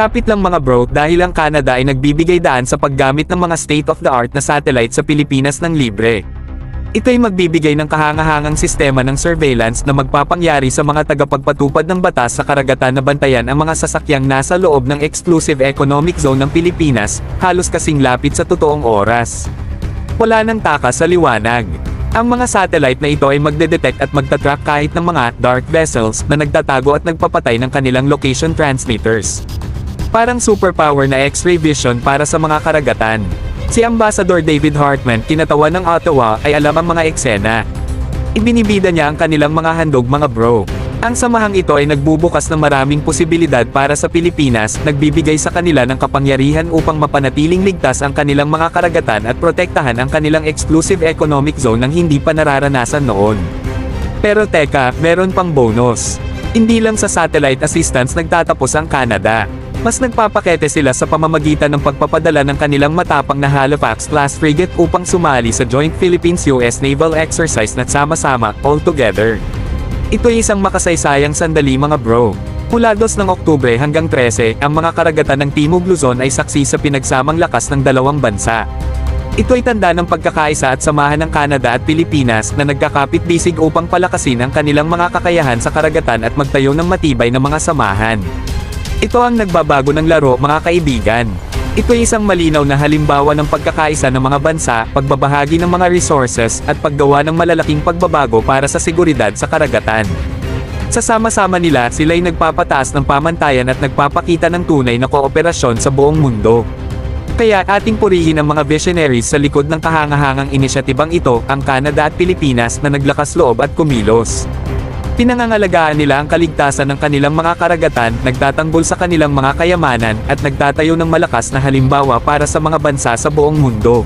Kapit lang mga bro dahil ang Canada ay nagbibigay daan sa paggamit ng mga state-of-the-art na satellite sa Pilipinas ng libre. Ito ay magbibigay ng kahangahangang sistema ng surveillance na magpapangyari sa mga tagapagpatupad ng batas sa karagatan na bantayan ang mga sasakyang nasa loob ng Exclusive Economic Zone ng Pilipinas, halos kasing lapit sa totoong oras. Wala nang takas sa liwanag. Ang mga satellite na ito ay magdedetect at magtatrack kahit ng mga dark vessels na nagtatago at nagpapatay ng kanilang location transmitters. Parang superpower na X-ray vision para sa mga karagatan. Si Ambassador David Hartman, kinatawan ng Ottawa, ay alam ang mga eksena. Ibinibida niya ang kanilang mga handog mga bro. Ang samahang ito ay nagbubukas ng maraming posibilidad para sa Pilipinas, nagbibigay sa kanila ng kapangyarihan upang mapanatiling ligtas ang kanilang mga karagatan at protektahan ang kanilang exclusive economic zone nang hindi pa nararanasan noon. Pero teka, meron pang bonus. Hindi lang sa satellite assistance nagtatapos ang Canada. Mas nagpapakete sila sa pamamagitan ng pagpapadala ng kanilang matapang na Halifax-class frigate upang sumali sa Joint Philippines-US Naval Exercise na sama-sama, all together. Ito'y isang makasaysayang sandali mga bro. Mula 2 ng Oktubre hanggang 13, ang mga karagatan ng Timog Luzon ay saksi sa pinagsamang lakas ng dalawang bansa. Ito'y tanda ng pagkakaisa at samahan ng Canada at Pilipinas na nagkakapit-bisig upang palakasin ang kanilang mga kakayahan sa karagatan at magtayo ng matibay na mga samahan. Ito ang nagbabago ng laro mga kaibigan. Ito ay isang malinaw na halimbawa ng pagkakaisa ng mga bansa, pagbabahagi ng mga resources, at paggawa ng malalaking pagbabago para sa seguridad sa karagatan. Sa sama-sama nila, sila'y nagpapataas ng pamantayan at nagpapakita ng tunay na kooperasyon sa buong mundo. Kaya ating purihin ang mga visionaries sa likod ng kahangahangang inisyatibang ito, ang Canada at Pilipinas na naglakas loob at kumilos. Pinangangalagaan nila ang kaligtasan ng kanilang mga karagatan, nagtatanggol sa kanilang mga kayamanan, at nagtatayo ng malakas na halimbawa para sa mga bansa sa buong mundo.